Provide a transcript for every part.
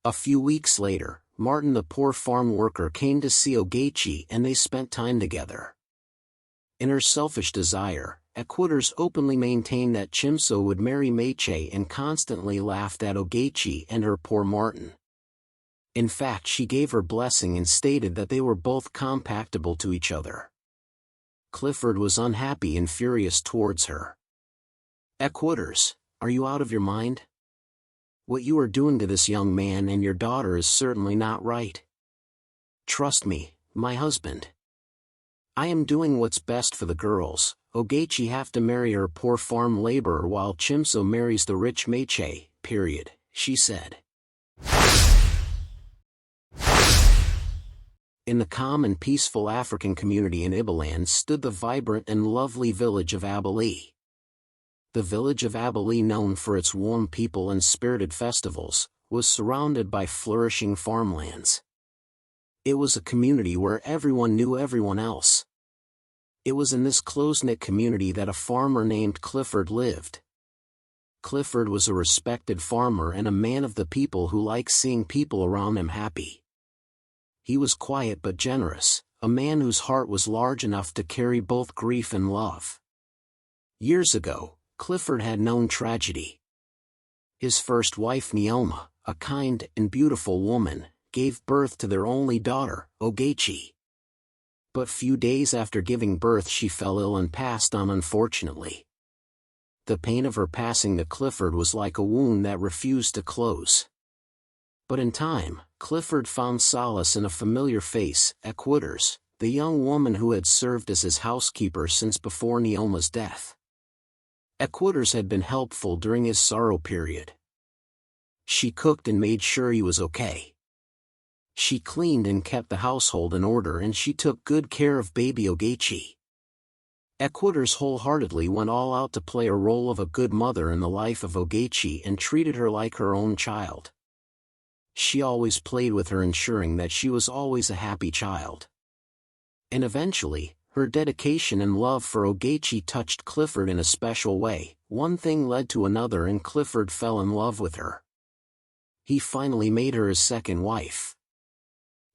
A few weeks later, Martin the poor farm worker came to see Ogechi and they spent time together. In her selfish desire, Equitters openly maintained that Chimso would marry Meche and constantly laughed at Ogechi and her poor Martin. In fact, she gave her blessing and stated that they were both compatible to each other. Clifford was unhappy and furious towards her. "Equitters, are you out of your mind? What you are doing to this young man and your daughter is certainly not right. Trust me, my husband. I am doing what's best for the girls. Ogechi have to marry her poor farm laborer while Chimso marries the rich Meche, period," she said. In the calm and peaceful African community in Iboland stood the vibrant and lovely village of Abali. The village of Abali, known for its warm people and spirited festivals, was surrounded by flourishing farmlands. It was a community where everyone knew everyone else. It was in this close-knit community that a farmer named Clifford lived. Clifford was a respected farmer and a man of the people who liked seeing people around him happy. He was quiet but generous, a man whose heart was large enough to carry both grief and love. Years ago, Clifford had known tragedy. His first wife Neoma, a kind and beautiful woman, gave birth to their only daughter, Ogechi. But few days after giving birth she fell ill and passed on unfortunately. The pain of her passing to Clifford was like a wound that refused to close. But in time, Clifford found solace in a familiar face, Equitters, the young woman who had served as his housekeeper since before Neoma's death. Equitters had been helpful during his sorrow period. She cooked and made sure he was okay. She cleaned and kept the household in order, and she took good care of baby Ogechi. Equitters wholeheartedly went all out to play a role of a good mother in the life of Ogechi and treated her like her own child. She always played with her, ensuring that she was always a happy child. And eventually, her dedication and love for Ogechi touched Clifford in a special way. One thing led to another and Clifford fell in love with her. He finally made her his second wife.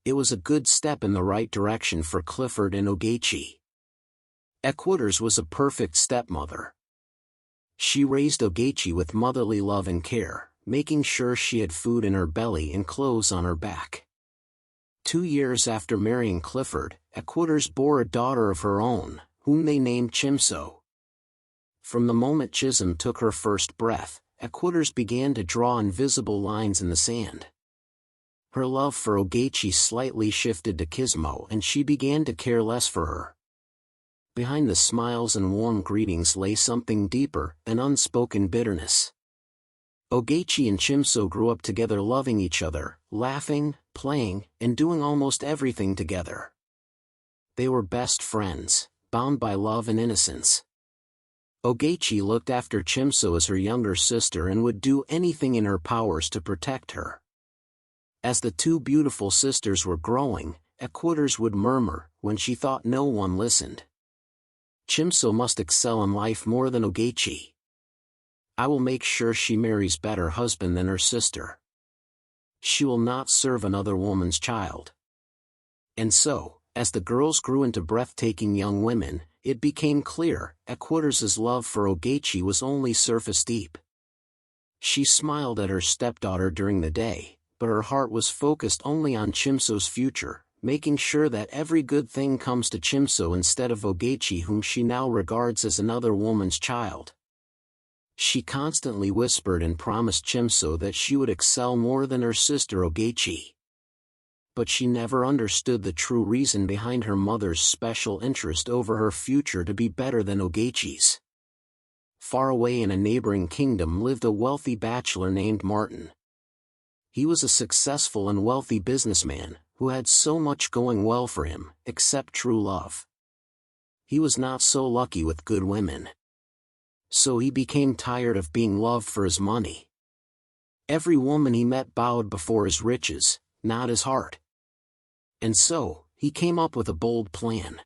It was a good step in the right direction for Clifford and Ogechi. Equitters was a perfect stepmother. She raised Ogechi with motherly love and care, making sure she had food in her belly and clothes on her back. 2 years after marrying Clifford, Equitters bore a daughter of her own, whom they named Chimso. From the moment Chisholm took her first breath, Equitters began to draw invisible lines in the sand. Her love for Ogechi slightly shifted to Kismo and she began to care less for her. Behind the smiles and warm greetings lay something deeper, an unspoken bitterness. Ogechi and Chimso grew up together, loving each other, laughing, playing, and doing almost everything together. They were best friends, bound by love and innocence. Ogechi looked after Chimso as her younger sister and would do anything in her powers to protect her. As the two beautiful sisters were growing, Equitters would murmur, when she thought no one listened, "Chimso must excel in life more than Ogechi. I will make sure she marries better husband than her sister. She will not serve another woman's child." And so, as the girls grew into breathtaking young women, it became clear, Equitters' love for Ogechi was only surface deep. She smiled at her stepdaughter during the day, but her heart was focused only on Chimso's future, making sure that every good thing comes to Chimso instead of Ogechi, whom she now regards as another woman's child. She constantly whispered and promised Chimso that she would excel more than her sister Ogechi. But she never understood the true reason behind her mother's special interest over her future to be better than Ogechi's. Far away in a neighboring kingdom lived a wealthy bachelor named Martin. He was a successful and wealthy businessman, who had so much going well for him, except true love. He was not so lucky with good women. So he became tired of being loved for his money. Every woman he met bowed before his riches, not his heart. And so, he came up with a bold plan.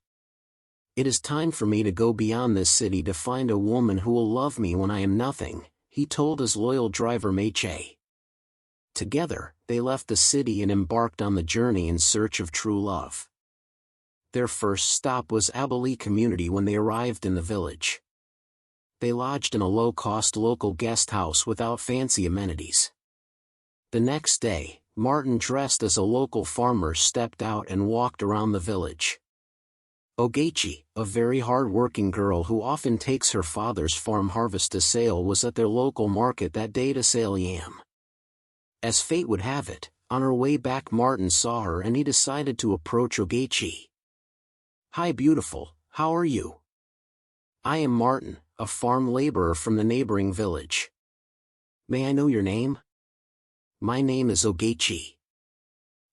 "It is time for me to go beyond this city to find a woman who will love me when I am nothing," he told his loyal driver Meche. Together, they left the city and embarked on the journey in search of true love. Their first stop was Abali community. When they arrived in the village, they lodged in a low-cost local guest house without fancy amenities. The next day, Martin, dressed as a local farmer, stepped out and walked around the village. Ogechi, a very hard-working girl who often takes her father's farm harvest to sale, was at their local market that day to sell yam. As fate would have it, on her way back Martin saw her and he decided to approach Ogechi. "Hi beautiful, how are you? I am Martin, a farm laborer from the neighboring village. May I know your name?" "My name is Ogechi."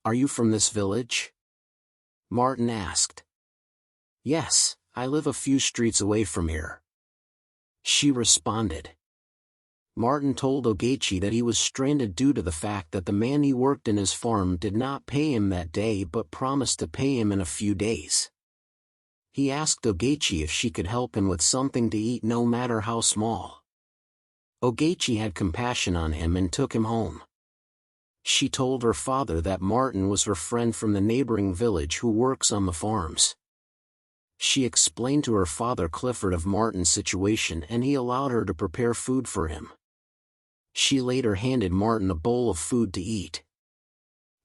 "Are you from this village?" Martin asked. "Yes, I live a few streets away from here," she responded. Martin told Ogechi that he was stranded due to the fact that the man he worked in his farm did not pay him that day but promised to pay him in a few days. He asked Ogechi if she could help him with something to eat, no matter how small. Ogechi had compassion on him and took him home. She told her father that Martin was her friend from the neighboring village who works on the farms. She explained to her father Clifford of Martin's situation and he allowed her to prepare food for him. She later handed Martin a bowl of food to eat.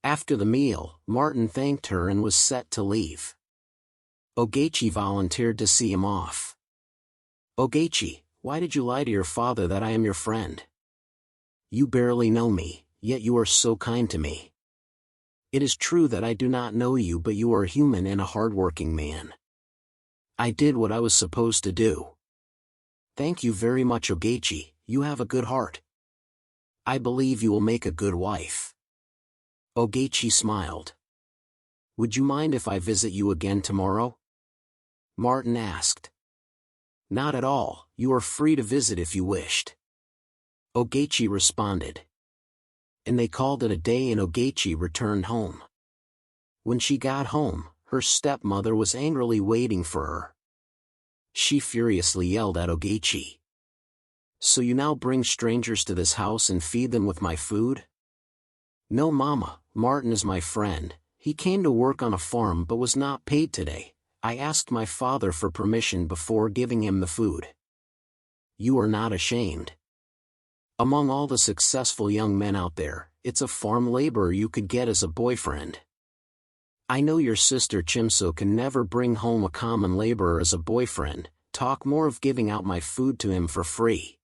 After the meal, Martin thanked her and was set to leave. Ogechi volunteered to see him off. "Ogechi, why did you lie to your father that I am your friend? You barely know me, yet you are so kind to me. It is true that I do not know you, but you are human and a hardworking man. I did what I was supposed to do. Thank you very much, Ogechi, you have a good heart. I believe you will make a good wife." Ogechi smiled. "Would you mind if I visit you again tomorrow?" Martin asked. "Not at all, you are free to visit if you wished," Ogechi responded. And they called it a day and Ogechi returned home. When she got home, her stepmother was angrily waiting for her. She furiously yelled at Ogechi. "So you now bring strangers to this house and feed them with my food?" "No mama, Martin is my friend. He came to work on a farm but was not paid today. I asked my father for permission before giving him the food." "You are not ashamed? Among all the successful young men out there, it's a farm laborer you could get as a boyfriend. I know your sister Chimso can never bring home a common laborer as a boyfriend, talk more of giving out my food to him for free."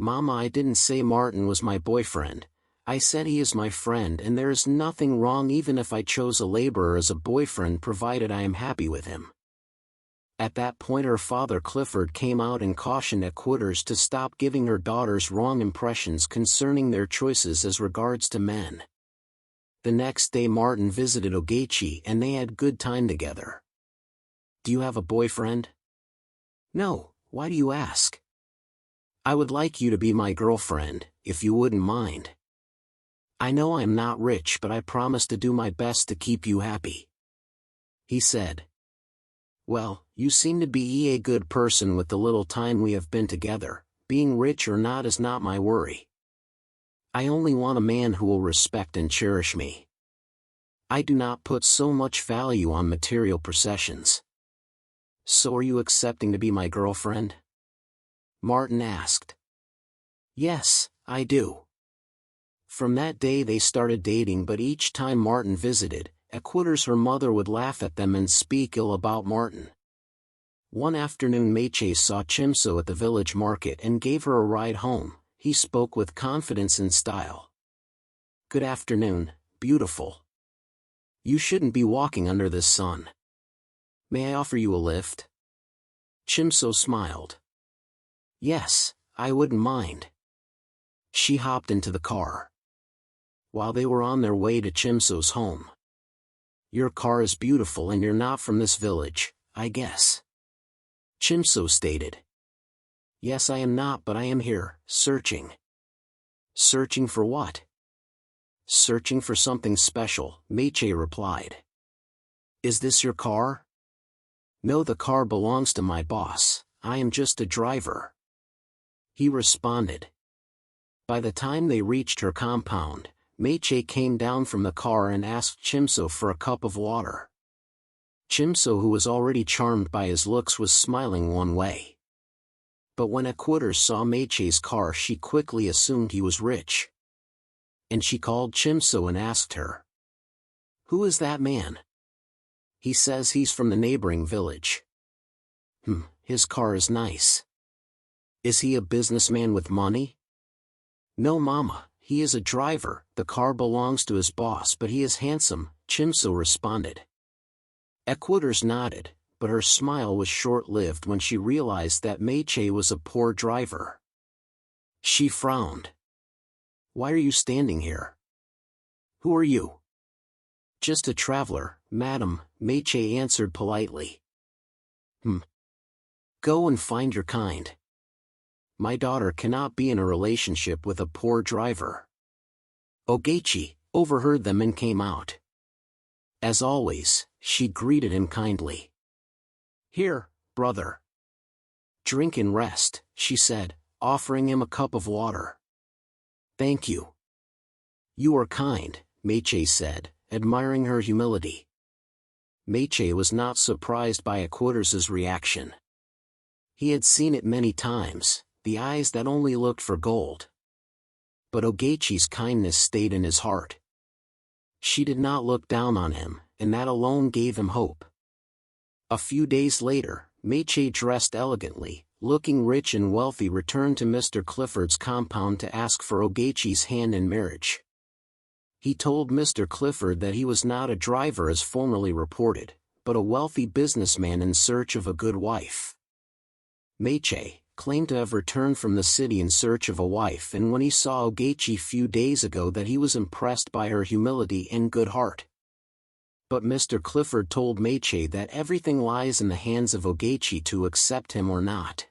"Mama, I didn't say Martin was my boyfriend. I said he is my friend and there is nothing wrong even if I chose a laborer as a boyfriend provided I am happy with him." At that point her father Clifford came out and cautioned Equitters to stop giving her daughters wrong impressions concerning their choices as regards to men. The next day Martin visited Ogechi and they had good time together. "Do you have a boyfriend?" "No, why do you ask?" "I would like you to be my girlfriend, if you wouldn't mind. I know I am not rich but I promise to do my best to keep you happy," he said. "Well, you seem to be a good person with the little time we have been together. Being rich or not is not my worry. I only want a man who will respect and cherish me. I do not put so much value on material possessions." "So are you accepting to be my girlfriend?" Martin asked. "Yes, I do." From that day they started dating, but each time Martin visited, Equitters her mother would laugh at them and speak ill about Martin. One afternoon Meche saw Chimso at the village market and gave her a ride home. He spoke with confidence and style. "Good afternoon, beautiful. You shouldn't be walking under this sun. May I offer you a lift?" Chimso smiled. "Yes, I wouldn't mind." She hopped into the car. While they were on their way to Chimso's home. "Your car is beautiful and you're not from this village, I guess," Chimso stated. "Yes, I am not, but I am here, searching." "Searching for what?" "Searching for something special," Meche replied. "Is this your car?" "No, the car belongs to my boss, I am just a driver," he responded. By the time they reached her compound, Meiche came down from the car and asked Chimso for a cup of water. Chimso, who was already charmed by his looks, was smiling one way. But when Equator saw Meiche's car, she quickly assumed he was rich. And she called Chimso and asked her, "Who is that man? He says he's from the neighboring village. His car is nice. Is he a businessman with money?" "No, Mama, he is a driver. The car belongs to his boss, but he is handsome," Chimso responded. Equators nodded, but her smile was short-lived when she realized that Meiche was a poor driver. She frowned. "Why are you standing here? Who are you?" "Just a traveler, madam," Meiche answered politely. Go and find your kind. My daughter cannot be in a relationship with a poor driver." Ogechi overheard them and came out. As always, she greeted him kindly. "Here, brother. Drink and rest," she said, offering him a cup of water. "Thank you. You are kind," Meiche said, admiring her humility. Meiche was not surprised by Equators's reaction. He had seen it many times, the eyes that only looked for gold. But Ogechi's kindness stayed in his heart. She did not look down on him, and that alone gave him hope. A few days later, Meiche, dressed elegantly, looking rich and wealthy, returned to Mr. Clifford's compound to ask for Ogechi's hand in marriage. He told Mr. Clifford that he was not a driver as formerly reported, but a wealthy businessman in search of a good wife. Meiche claimed to have returned from the city in search of a wife, and when he saw Ogechi few days ago that he was impressed by her humility and good heart. But Mr. Clifford told Meiche that everything lies in the hands of Ogechi to accept him or not.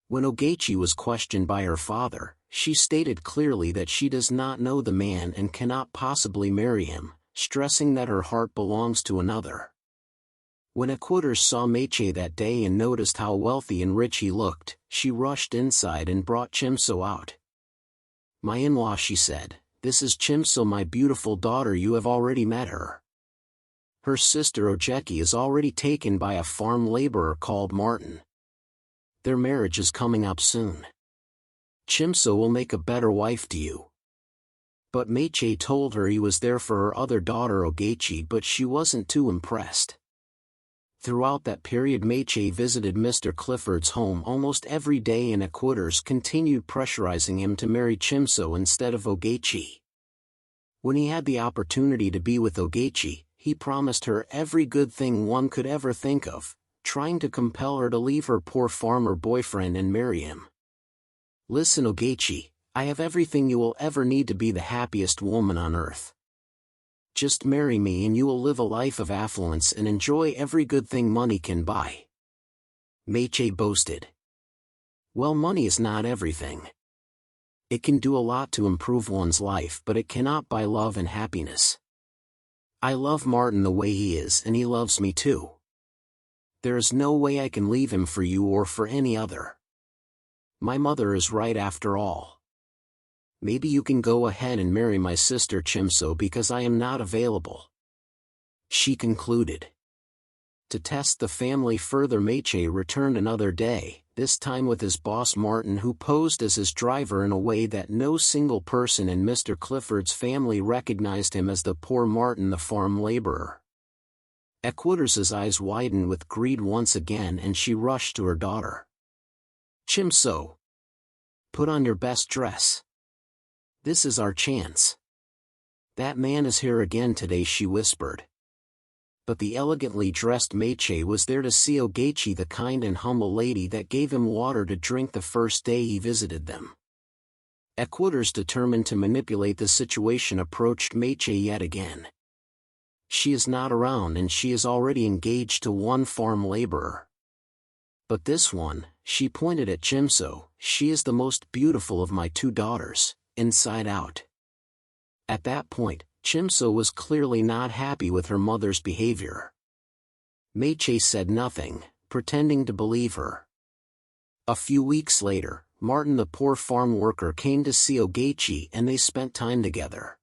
When Ogechi was questioned by her father, she stated clearly that she does not know the man and cannot possibly marry him, stressing that her heart belongs to another. When Equators saw Meiche that day and noticed how wealthy and rich he looked, she rushed inside and brought Chimso out. "My in-law," she said, "this is Chimso, my beautiful daughter. You have already met her. Her sister Ogechi is already taken by a farm laborer called Martin. Their marriage is coming up soon. Chimso will make a better wife to you." But Meiche told her he was there for her other daughter Ogechi, but she wasn't too impressed. Throughout that period, Meiche visited Mr. Clifford's home almost every day, and Equators continued pressurizing him to marry Chimso instead of Ogechi. When he had the opportunity to be with Ogechi, he promised her every good thing one could ever think of, trying to compel her to leave her poor farmer boyfriend and marry him. "Listen, Ogechi, I have everything you will ever need to be the happiest woman on earth. Just marry me and you will live a life of affluence and enjoy every good thing money can buy." Meiche boasted. "Well, money is not everything. It can do a lot to improve one's life, but it cannot buy love and happiness. I love Martin the way he is, and he loves me too. There is no way I can leave him for you or for any other. My mother is right after all. Maybe you can go ahead and marry my sister Chimso because I am not available," she concluded. To test the family further, Meiche returned another day, this time with his boss Martin, who posed as his driver in a way that no single person in Mr. Clifford's family recognized him as the poor Martin, the farm laborer. Equators's eyes widened with greed once again, and she rushed to her daughter. "Chimso, put on your best dress. This is our chance. That man is here again today," she whispered. But the elegantly dressed Meiche was there to see Ogechi, the kind and humble lady that gave him water to drink the first day he visited them. Equators, determined to manipulate the situation, approached Meiche yet again. She is not around and she is already engaged to one farm laborer. But this one, she pointed at Chimso, she is the most beautiful of my two daughters, inside out. At that point, Chimso was clearly not happy with her mother's behavior. Meiche said nothing, pretending to believe her. A few weeks later, Martin the poor farm worker came to see Ogechi and they spent time together.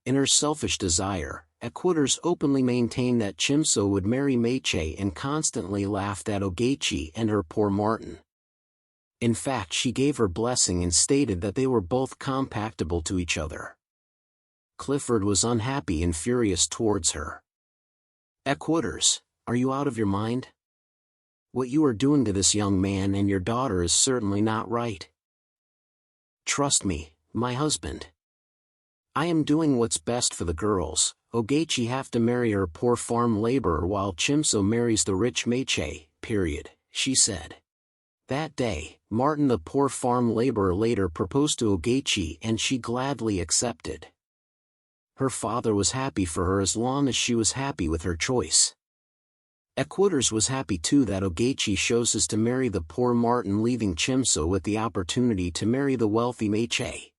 In her selfish desire, Equators openly maintained that Chimso would marry Meche and constantly laughed at Ogechi and her poor Martin. In fact, she gave her blessing and stated that they were both compatible to each other. Clifford was unhappy and furious towards her. Equators, are you out of your mind? What you are doing to this young man and your daughter is certainly not right. Trust me, my husband. I am doing what's best for the girls. Ogechi have to marry her poor farm laborer while Chimso marries the rich Meche, period, she said. That day, Martin the poor farm laborer later proposed to Ogechi and she gladly accepted. Her father was happy for her as long as she was happy with her choice. Equators was happy too that Ogechi chose to marry the poor Martin, leaving Chimso with the opportunity to marry the wealthy Meche.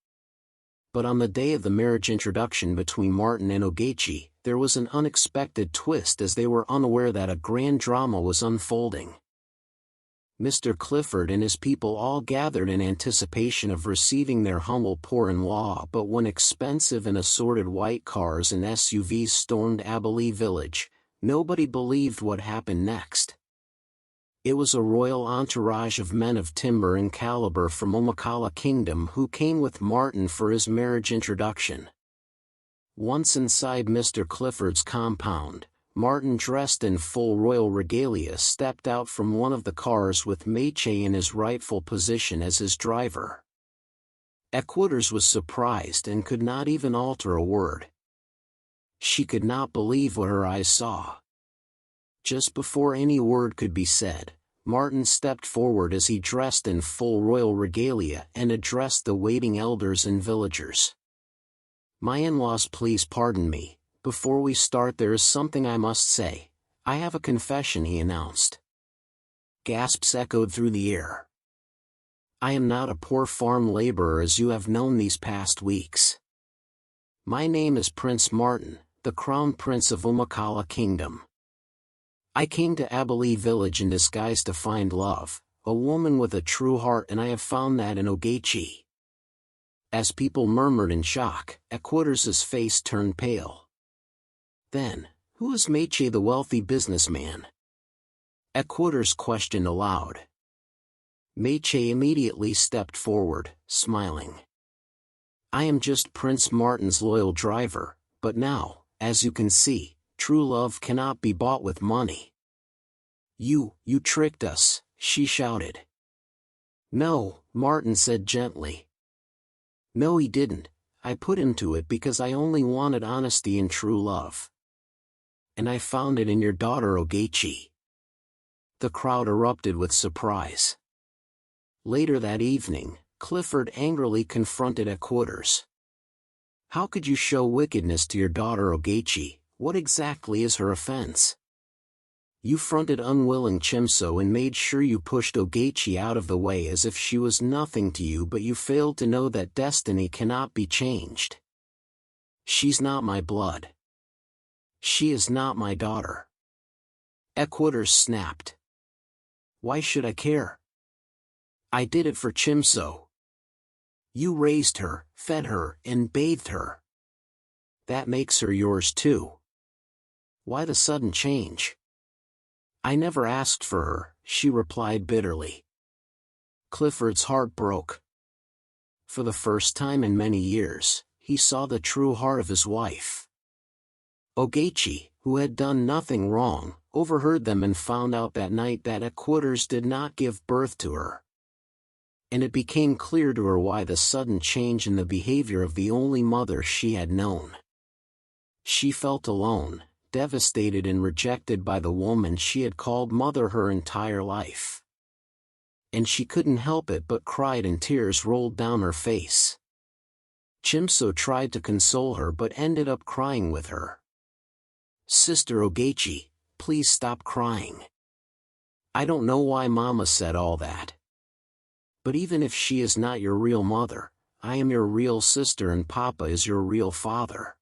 But on the day of the marriage introduction between Martin and Ogechi, there was an unexpected twist as they were unaware that a grand drama was unfolding. Mr. Clifford and his people all gathered in anticipation of receiving their humble poor-in-law, but when expensive and assorted white cars and SUVs stormed Abali village, nobody believed what happened next. It was a royal entourage of men of timber and caliber from Omakala Kingdom who came with Martin for his marriage introduction. Once inside Mr. Clifford's compound, Martin, dressed in full royal regalia, stepped out from one of the cars with Meche in his rightful position as his driver. Equators was surprised and could not even utter a word. She could not believe what her eyes saw. Just before any word could be said, Martin stepped forward as he dressed in full royal regalia and addressed the waiting elders and villagers. My in-laws, please pardon me. Before we start, there is something I must say. I have a confession, he announced. Gasps echoed through the air. I am not a poor farm laborer as you have known these past weeks. My name is Prince Martin, the Crown Prince of Omakala Kingdom. I came to Abali village in disguise to find love, a woman with a true heart, and I have found that in Ogechi. As people murmured in shock, Equators' face turned pale. Then, who is Meche the wealthy businessman? Equators questioned aloud. Meche immediately stepped forward, smiling. I am just Prince Martin's loyal driver, but now, as you can see, true love cannot be bought with money. You tricked us, she shouted. No, Martin said gently. No, he didn't. I put into it because I only wanted honesty and true love. And I found it in your daughter Ogechi. The crowd erupted with surprise. Later that evening, Clifford angrily confronted Equators. How could you show wickedness to your daughter Ogechi? What exactly is her offense? You fronted unwilling Chimso and made sure you pushed Ogechi out of the way as if she was nothing to you, but you failed to know that destiny cannot be changed. She's not my blood. She is not my daughter. Equators snapped. Why should I care? I did it for Chimso. You raised her, fed her, and bathed her. That makes her yours too. Why the sudden change? I never asked for her, she replied bitterly. Clifford's heart broke. For the first time in many years, he saw the true heart of his wife. Ogechi, who had done nothing wrong, overheard them and found out that night that Equators did not give birth to her. And it became clear to her why the sudden change in the behavior of the only mother she had known. She felt alone, devastated and rejected by the woman she had called mother her entire life. And she couldn't help it but cried and tears rolled down her face. Chimso tried to console her but ended up crying with her. Sister Ogechi, please stop crying. I don't know why Mama said all that. But even if she is not your real mother, I am your real sister and Papa is your real father.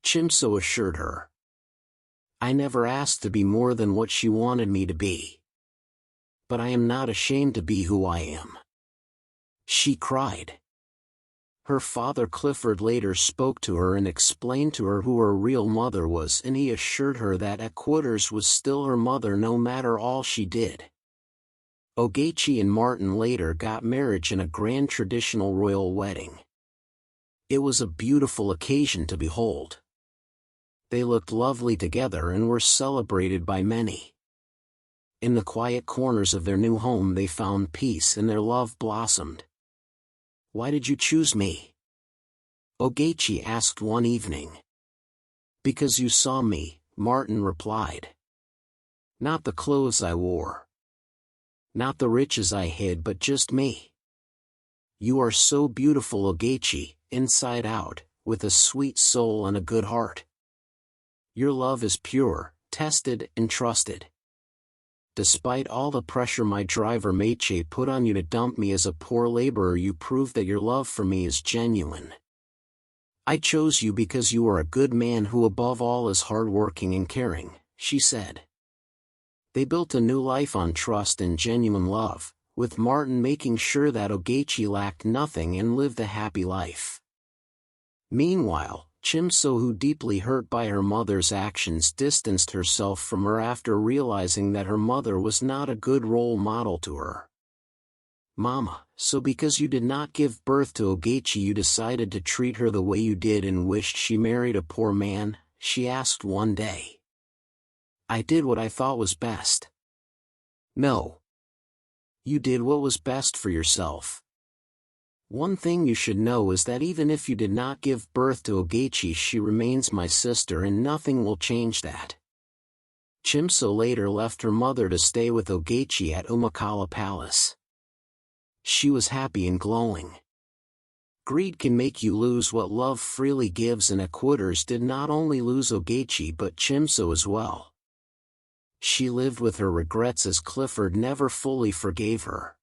Chimso assured her. I never asked to be more than what she wanted me to be. But I am not ashamed to be who I am. she cried. Her father Clifford later spoke to her and explained to her who her real mother was, and he assured her that Equitas was still her mother no matter all she did. Ogechi and Martin later got married in a grand traditional royal wedding. It was a beautiful occasion to behold. They looked lovely together and were celebrated by many. In the quiet corners of their new home they found peace and their love blossomed. "Why did you choose me?" Ogechi asked one evening. "Because you saw me," Martin replied. "Not the clothes I wore. Not the riches I hid, but just me. You are so beautiful, Ogechi, inside out, with a sweet soul and a good heart. Your love is pure, tested, and trusted. Despite all the pressure my driver Meche put on you to dump me as a poor laborer, you proved that your love for me is genuine. I chose you because you are a good man who above all is hardworking and caring," she said. They built a new life on trust and genuine love, with Martin making sure that Ogechi lacked nothing and lived a happy life. Meanwhile, Chimso, who deeply hurt by her mother's actions, distanced herself from her after realizing that her mother was not a good role model to her. "Mama, so because you did not give birth to Ogechi you decided to treat her the way you did and wished she married a poor man?" she asked one day. "I did what I thought was best." "No. You did what was best for yourself. One thing you should know is that even if you did not give birth to Ogechi, she remains my sister and nothing will change that." Chimso later left her mother to stay with Ogechi at Umakala Palace. She was happy and glowing. Greed can make you lose what love freely gives, and Equitas did not only lose Ogechi but Chimso as well. She lived with her regrets as Clifford never fully forgave her.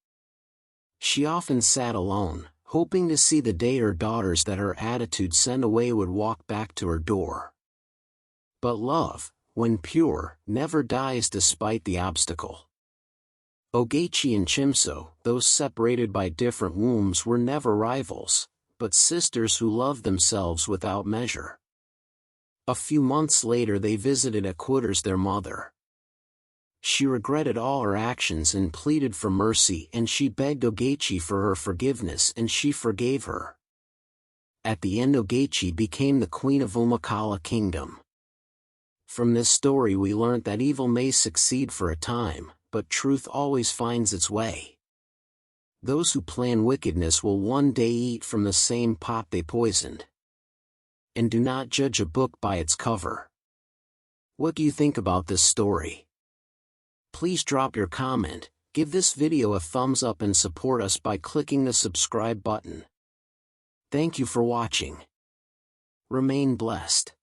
She often sat alone, hoping to see the day her daughters that her attitude sent away would walk back to her door. But love, when pure, never dies despite the obstacle. Ogechi and Chimso, though separated by different wombs, were never rivals, but sisters who loved themselves without measure. A few months later they visited Equitas, their mother. She regretted all her actions and pleaded for mercy, and she begged Ogechi for her forgiveness, and she forgave her. At the end, Ogechi became the queen of Umakala Kingdom. From this story we learnt that evil may succeed for a time, but truth always finds its way. Those who plan wickedness will one day eat from the same pot they poisoned. And do not judge a book by its cover. What do you think about this story? Please drop your comment, give this video a thumbs up and support us by clicking the subscribe button. Thank you for watching. Remain blessed.